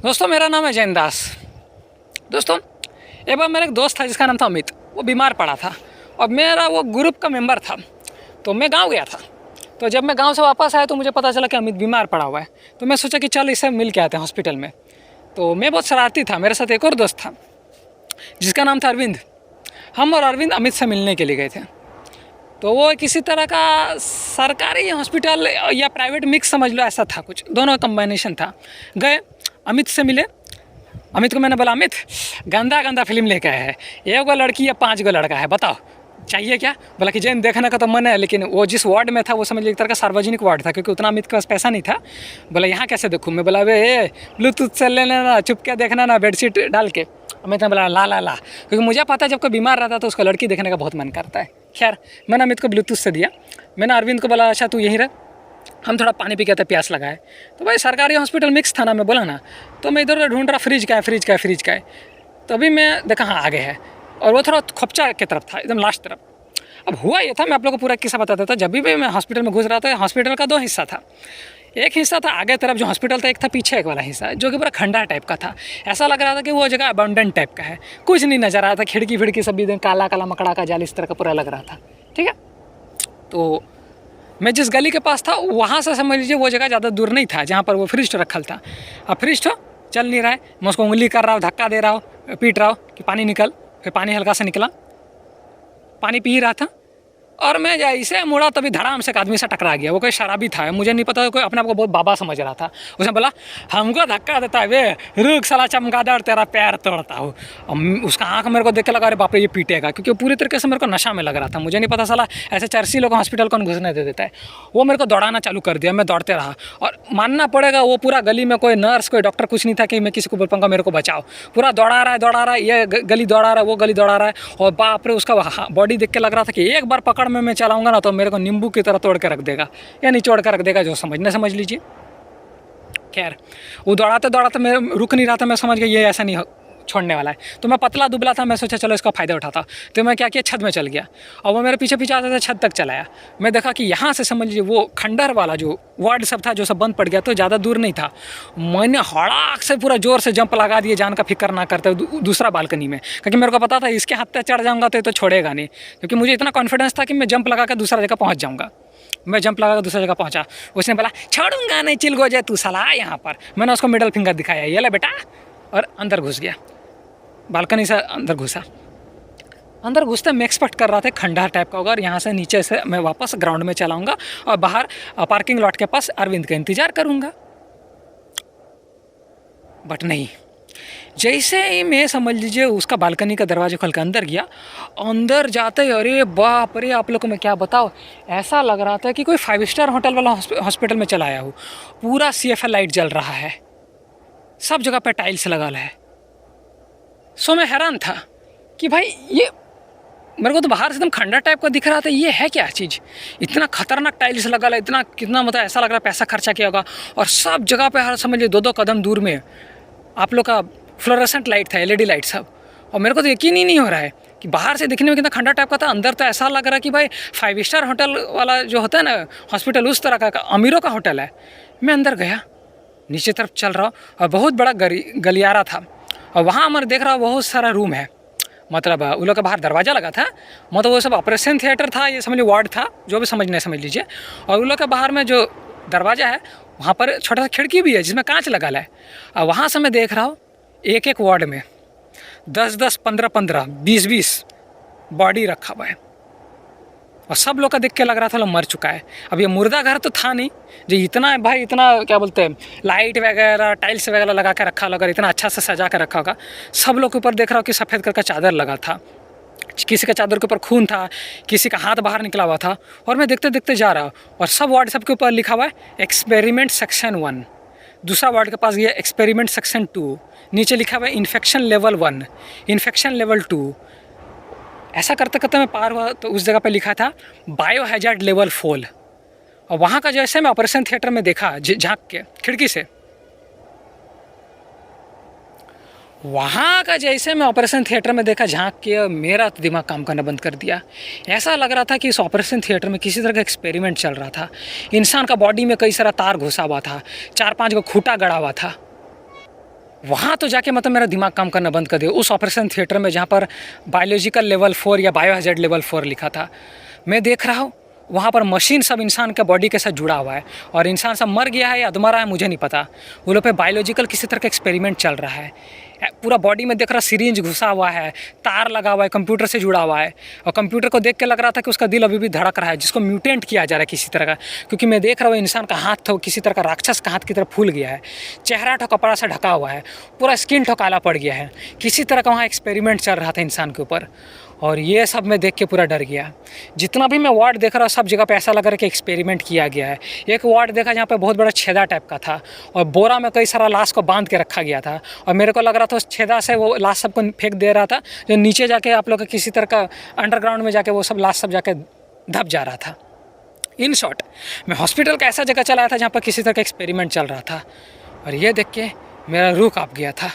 दोस्तों मेरा नाम है जैन दास। दोस्तों एक बार मेरा एक दोस्त था जिसका नाम था अमित। वो बीमार पड़ा था और मेरा वो ग्रुप का मेंबर था। तो मैं गांव गया था। तो जब मैं गांव से वापस आया तो मुझे पता चला कि अमित बीमार पड़ा हुआ है। तो मैं सोचा कि चल इससे मिल के आते हैं हॉस्पिटल में। तो मैं बहुत शरारती था। मेरे साथ एक और दोस्त था जिसका नाम था अरविंद। हम और अरविंद अमित से मिलने के लिए गए थे। तो वो किसी तरह का सरकारी हॉस्पिटल या प्राइवेट मिक्स समझ लो, ऐसा था कुछ, दोनों कम्बाइनेशन था। गए, अमित से मिले। अमित को मैंने बोला, अमित गंदा गंदा फिल्म लेके आया है, 1 गो लड़की या 5 गो लड़का है, बताओ चाहिए क्या? बोला कि जैन देखने का तो मन है, लेकिन वो जिस वार्ड में था वो समझ लीजिए एक तरह का सार्वजनिक वार्ड था, क्योंकि उतना अमित के पास पैसा नहीं था। बोला यहाँ कैसे देखूँ? मैं बोला वे ब्लूटूथ से ले लेना, चुप क्या देखना ना, बेडशीट डाल के। अमित ने बोला ला ला ला, क्योंकि मुझे पता है जब कोई बीमार रहता है तो उसको लड़की देखने का बहुत मन करता है। खैर मैंने अमित को ब्लूटूथ से दिया। मैंने अरविंद को बोला अच्छा तू यहीं रह, हम थोड़ा पानी पी के आते, प्यास लगा है। तो भाई सरकारी हॉस्पिटल मिक्स था ना, मैं बोला ना। तो मैं इधर उधर ढूंढ रहा, फ्रिज का है, फ्रिज का है, फ्रिज का है। तभी मैं देखा हाँ आगे है, और वो थोड़ा खोपचा की तरफ था, एकदम लास्ट तरफ। अब हुआ ये था, मैं आप लोगों को पूरा किस्सा बताता था। जब भी मैं हॉस्पिटल में घुस रहा था, हॉस्पिटल का 2 हिस्सा था। एक हिस्सा था आगे तरफ जो हॉस्पिटल था, एक था पीछे एक वाला हिस्सा जो कि पूरा खंडा टाइप का था। ऐसा लग रहा था कि वो जगह अबंडेंट टाइप का है, कुछ नहीं नज़र आया था। खिड़की फिड़की सब भी काला काला मकड़ा का जाल इस तरह का पूरा लग रहा था। ठीक है, तो मैं जिस गली के पास था वहाँ से समझ लीजिए वो जगह ज़्यादा दूर नहीं था जहाँ पर वो फ्रिज रखल था। अब फ्रिज चल नहीं रहा है, मैं उसको उंगली कर रहा हूँ, धक्का दे रहा हूँ, पीट रहा हूँ कि पानी निकल। फिर पानी हल्का सा निकला, पानी पी रहा था, और मैं जैसे मुड़ा तभी धड़ाम से एक आदमी से टकरा गया। वो कोई शराबी था, मुझे नहीं पता, कोई अपने आप को बहुत बाबा समझ रहा था। उसने बोला हमको धक्का देता है वे, रुक साला चमगादड़, तेरा पैर तोड़ता हूँ। उसका आंख मेरे को देख के लगा अरे बाप रे ये पीटेगा, क्योंकि वो पूरी तरीके से मेरे को नशा में लग रहा था। मुझे नहीं पता साला ऐसे चर्सी लोग हॉस्पिटल कौन घुसने दे देता है। वो मेरे को दौड़ाना चालू कर दिया, मैं दौड़ते रहा। और मानना पड़ेगा वो पूरा गली में कोई नर्स कोई डॉक्टर कुछ नहीं था कि मैं किसी को बोल पाऊंगा मेरे को बचाओ। पूरा दौड़ा रहा है, ये गली दौड़ा रहा है, वो गली दौड़ा रहा है। और बाप रे उसका बॉडी देख के लग रहा था कि एक बार पकड़ में मैं चलाऊंगा ना तो मेरे को नींबू की तरह तोड़ के रख देगा, या निचोड़ कर रख देगा, जो समझना समझ लीजिए। खैर वो दौड़ाते दौड़ाते मैं रुक नहीं रहा था। मैं समझ गया ये ऐसा नहीं छोड़ने वाला है। तो मैं पतला दुबला था, मैं सोचा चलो इसका फ़ायदा उठाता। तो मैं क्या किया, छत में चल गया, और वो मेरे पीछे पीछे आता था, छत तक चलाया। मैं देखा कि यहाँ से समझ लीजिए वो खंडर वाला जो वार्ड सब था जो सब बंद पड़ गया, तो ज़्यादा दूर नहीं था। मैंने हड़ाक से पूरा ज़ोर से जंप लगा दिए, जान का फिक्र ना करते दूसरा बालकनी में, क्योंकि मेरे को पता था इसके हाथ पे चढ़ जाऊँगा तो ये तो छोड़ेगा नहीं, क्योंकि मुझे इतना कॉन्फिडेंस था कि मैं जंप लगा कर दूसरा जगह पहुँच जाऊँगा। मैं जंप लगा कर दूसरी जगह पहुँचा। उसने बोला छोड़ूंगा नहीं, चिल गो जाए तू साला यहाँ पर। मैंने उसको मिडल फिंगर दिखाया, ये ले बेटा, और अंदर घुस गया। बालकनी से अंदर घुसा। अंदर घुसते मैं एक्सपेक्ट कर रहा था खंडहर टाइप का होगा, और यहाँ से नीचे से मैं वापस ग्राउंड में चलाऊंगा और बाहर पार्किंग लॉट के पास अरविंद का इंतज़ार करूँगा। बट नहीं, जैसे ही मैं समझ लीजिए उसका बालकनी का दरवाजा खोल कर अंदर गया, अंदर जाते ही अरे बाप रे, आप लोग को मैं क्या बताऊँ, ऐसा लग रहा था कि कोई 5 स्टार होटल वाला हॉस्पिटल में चला आया हूँ। पूरा CFL लाइट जल रहा है, सब जगह पर टाइल्स लगा है। सो मैं हैरान था कि भाई ये मेरे को तो बाहर से एकदम खंडर टाइप का दिख रहा था, ये है क्या चीज़? इतना खतरनाक टाइल्स लगा है, इतना कितना मतलब ऐसा लग रहा है पैसा खर्चा किया होगा। और सब जगह पे हर समझ लीजिए 2-2 कदम दूर में आप लोग का फ्लोरेसेंट लाइट था, LED लाइट सब। और मेरे को तो यकीन ही नहीं हो रहा है कि बाहर से दिखने में कितना खंडर टाइप का था, अंदर तो ऐसा लग रहा है कि भाई 5 स्टार होटल वाला जो होता है ना हॉस्पिटल, उस तरह का अमीरों का होटल है। मैं अंदर गया, नीचे तरफ चल रहा हूँ, और बहुत बड़ा गलियारा था, और वहाँ हमारे देख रहा बहुत सारा रूम है। मतलब उन लोग का बाहर दरवाज़ा लगा था, मतलब वो सब ऑपरेशन थिएटर था, ये समझ लीजिए वार्ड था, जो भी समझना है समझ लीजिए। और उन लोग के बाहर में जो दरवाज़ा है वहाँ पर छोटा सा खिड़की भी है जिसमें कांच लगा है। और वहाँ से मैं देख रहा हूँ एक एक वार्ड में 10-10, 15-15, 20-20 बॉडी रखा हुआ है, और सब लोग का देख के लग रहा था लोग मर चुका है। अब ये मुर्दा घर तो था नहीं जो इतना भाई इतना क्या बोलते हैं लाइट वगैरह टाइल्स वगैरह लगा के रखा होगा, इतना अच्छा से सजा के रखा होगा। सब लोग के ऊपर देख रहा हूँ कि सफ़ेद कलर का चादर लगा था, किसी का चादर के ऊपर खून था, किसी का हाथ बाहर निकला हुआ था। और मैं देखते देखते जा रहा हूँ, और सब वार्ड सब के ऊपर लिखा हुआ है एक्सपेरिमेंट सेक्शन 1, दूसरा वार्ड के पास ये एक्सपेरिमेंट सेक्शन 2, नीचे लिखा हुआ है इन्फेक्शन लेवल 1, इन्फेक्शन लेवल 2। ऐसा करते करते मैं पार हुआ तो उस जगह पे लिखा था बायो हैजार्ड लेवल 4। और वहाँ का जैसे मैं ऑपरेशन थिएटर में देखा झांक के खिड़की से, वहाँ का जैसे मैं ऑपरेशन थिएटर में देखा झांक के, मेरा तो दिमाग काम करना बंद कर दिया। ऐसा लग रहा था कि इस ऑपरेशन थिएटर में किसी तरह का एक्सपेरिमेंट चल रहा था। इंसान का बॉडी में कई सारा तार घुसा हुआ था, 4-5 को खूंटा गड़ा हुआ था। वहाँ तो जाके मतलब मेरा दिमाग काम करना बंद कर दिया। उस ऑपरेशन थिएटर में जहाँ पर बायोलॉजिकल लेवल 4 या बायोहैज़र्ड लेवल 4 लिखा था, मैं देख रहा हूँ वहाँ पर मशीन सब इंसान के बॉडी के साथ जुड़ा हुआ है, और इंसान सब मर गया है या अधमरा है मुझे नहीं पता। वो लोग पे बायोलॉजिकल किसी तरह का एक्सपेरिमेंट चल रहा है। पूरा बॉडी में देख रहा, सिरिंज घुसा हुआ है, तार लगा हुआ है, कंप्यूटर से जुड़ा हुआ है, और कंप्यूटर को देख के लग रहा था कि उसका दिल अभी भी धड़क रहा है, जिसको म्यूटेंट किया जा रहा है किसी तरह का। क्योंकि मैं देख रहा हूँ इंसान का हाथ तो किसी तरह का राक्षस का हाथ की तरफ फूल गया है, चेहरा तो कपड़ा से ढका हुआ है, पूरा स्किन तो काला पड़ गया है। किसी तरह का वहाँ एक्सपेरिमेंट चल रहा था इंसान के ऊपर, और ये सब मैं देख के पूरा डर गया। जितना भी मैं वार्ड देख रहा हूँ सब जगह पे ऐसा लग रहा है कि एक्सपेरिमेंट किया गया है। एक वार्ड देखा जहाँ पे बहुत बड़ा छेदा टाइप का था, और बोरा में कई सारा लाश को बांध के रखा गया था, और मेरे को लग रहा था उस छेदा से वो लाश सबको फेंक दे रहा था, जो नीचे जाके आप लोग किसी तरह का अंडरग्राउंड में जाके वो सब लाश सब जाके दब जा रहा था। इन शॉर्ट, मैं हॉस्पिटल का ऐसा जगह चला आया था जहाँ पर किसी तरह का एक्सपेरिमेंट चल रहा था, और ये देख के मेरा रूह काँप गया था।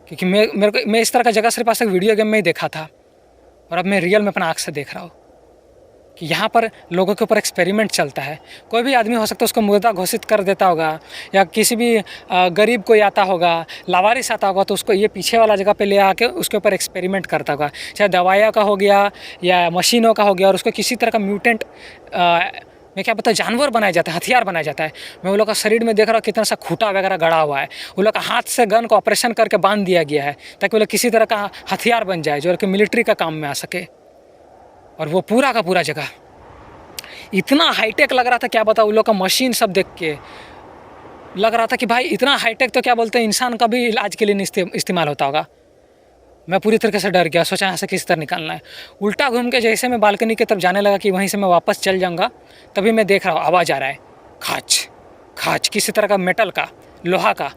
क्योंकि मैं इस तरह का जगह सिर्फ आज तक वीडियो गेम में ही देखा था, और अब मैं रियल में अपना आँख से देख रहा हूँ कि यहाँ पर लोगों के ऊपर एक्सपेरिमेंट चलता है। कोई भी आदमी हो सकता है उसको मुर्दा घोषित कर देता होगा, या किसी भी गरीब कोई आता होगा, लावारिस आता होगा, तो उसको ये पीछे वाला जगह पे ले आके उसके ऊपर एक्सपेरिमेंट करता होगा, चाहे दवाइयाँ का हो गया या मशीनों का हो गया, और उसको किसी तरह का म्यूटेंट मैं क्या पता जानवर बनाया जाता है, हथियार बनाया जाता है। मैं वो लोग का शरीर में देख रहा हूँ कितना सा खूंटा वगैरह गड़ा हुआ है, वो लोग का हाथ से गन को ऑपरेशन करके बांध दिया गया है ताकि वो लोग किसी तरह का हथियार बन जाए जो कि मिलिट्री का काम में आ सके। और वो पूरा का पूरा जगह इतना हाईटेक लग रहा था, क्या बता, उन लोग का मशीन सब देख के लग रहा था कि भाई इतना हाईटेक तो क्या बोलते हैं इंसान का भी इलाज के लिए नहीं इस्तेमाल होता होगा। मैं पूरी तरीके से डर गया, सोचा यहाँ से किस तरह निकलना है। उल्टा घूम के जैसे मैं बालकनी की तरफ जाने लगा कि वहीं से मैं वापस चल जाऊँगा, तभी मैं देख रहा हूँ आवाज़ आ रहा है, खाच खाच, किसी तरह का मेटल का, लोहा का।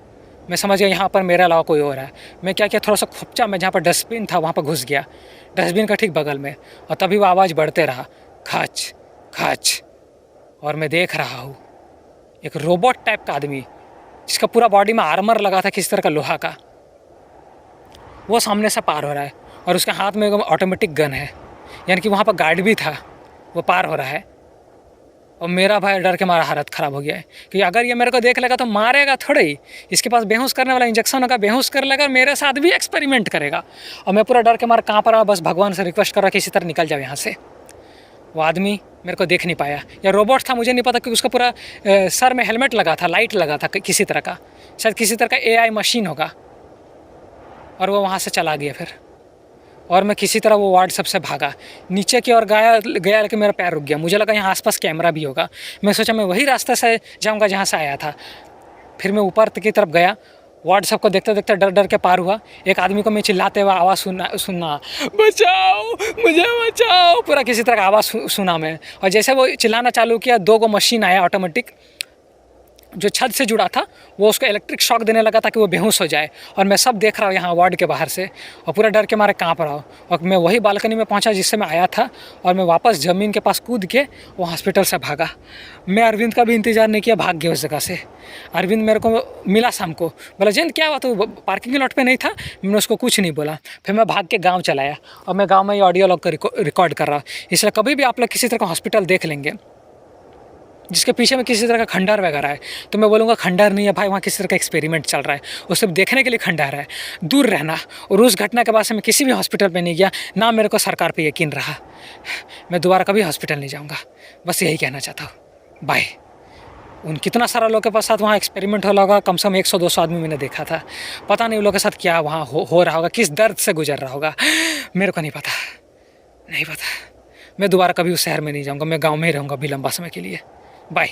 मैं समझ गया यहाँ पर मेरे अलावा कोई और है। मैं क्या किया, थोड़ा सा खुपचा में जहाँ पर डस्टबिन था वहाँ पर घुस गया, डस्टबिन का ठीक बगल में, और तभी वो आवाज़ बढ़ते रहा, खाच खाच। और मैं देख रहा हूँ एक रोबोट टाइप का आदमी जिसका पूरा बॉडी में आर्मर लगा था किसी तरह का लोहा का, वो सामने से पार हो रहा है, और उसके हाथ में ऑटोमेटिक गन है, यानी कि वहाँ पर गार्ड भी था, वो पार हो रहा है। और मेरा भाई डर के मारा हालत ख़राब हो गया है कि अगर ये मेरे को देख लेगा तो मारेगा थोड़े ही, इसके पास बेहोश करने वाला इंजेक्शन होगा, बेहोश कर लेगा, मेरे साथ भी एक्सपेरिमेंट करेगा। और मैं पूरा डर के मारा कहाँ पर रहा, बस भगवान से रिक्वेस्ट कर रहा कि इसी तरह निकल जाओ यहाँ से। वो आदमी मेरे को देख नहीं पाया, या रोबोट था मुझे नहीं पता, क्योंकि उसका पूरा सर में हेलमेट लगा था, लाइट लगा था किसी तरह का, शायद किसी तरह का AI मशीन होगा। और वो वहाँ से चला गया फिर, और मैं किसी तरह वो वार्ड सबसे भागा नीचे की ओर गया लेकिन मेरा पैर रुक गया। मुझे लगा यहाँ आसपास कैमरा भी होगा, मैं सोचा मैं वही रास्ते से जाऊँगा जहाँ से आया था। फिर मैं ऊपर की तरफ गया, वार्ड सबको देखते देखते डर डर के पार हुआ। एक आदमी को मैं चिल्लाते हुए आवाज़ सुनना, बचाओ मुझे बचाओ, पूरा किसी तरह का आवाज़ सुना मैं। और जैसे वो चिल्लाना चालू किया, 2 गो मशीन आया ऑटोमेटिक जो छत से जुड़ा था, वो उसको इलेक्ट्रिक शॉक देने लगा ताकि वो बेहोश हो जाए। और मैं सब देख रहा हूँ यहाँ वार्ड के बाहर से, और पूरा डर के मारे काँप रहा हूँ। और मैं वही बालकनी में पहुँचा जिससे मैं आया था, और मैं वापस ज़मीन के पास कूद के वो हॉस्पिटल से भागा। मैं अरविंद का भी इंतज़ार नहीं किया, भाग गया उस जगह से। अरविंद मेरे को मिला शाम को, बोला जयंत क्या हुआ, तो पार्किंग लॉट पर नहीं था। मैंने उसको कुछ नहीं बोला, फिर मैं भाग के गाँव चलाया, और मैं गाँव में ये ऑडियो लॉग का रिकॉर्ड कर रहा हूँ। इसलिए कभी भी आप लोग किसी तरह का हॉस्पिटल देख लेंगे जिसके पीछे में किसी तरह का खंडहर वगैरह है, तो मैं बोलूँगा खंडहर नहीं है भाई, वहाँ किसी तरह का एक्सपेरिमेंट चल रहा है, वो सिर्फ देखने के लिए खंडहर है, दूर रहना। और उस घटना के बाद से मैं किसी भी हॉस्पिटल पे नहीं गया, ना मेरे को सरकार पे यकीन रहा। मैं दोबारा कभी हॉस्पिटल नहीं जाऊँगा, बस यही कहना चाहता हूँ। बाय। उन कितना सारा लोगों के साथ वहाँ एक्सपेरिमेंट हो रहा होगा, कम से कम 100-200 आदमी मैंने देखा था। पता नहीं उन लोगों के साथ क्या वहाँ हो रहा होगा, किस दर्द से गुजर रहा होगा, मेरे को नहीं पता, नहीं पता। मैं दोबारा कभी उस शहर में नहीं जाऊँगा, मैं गाँव में ही रहूँगा अभी लंबा समय के लिए। बाय।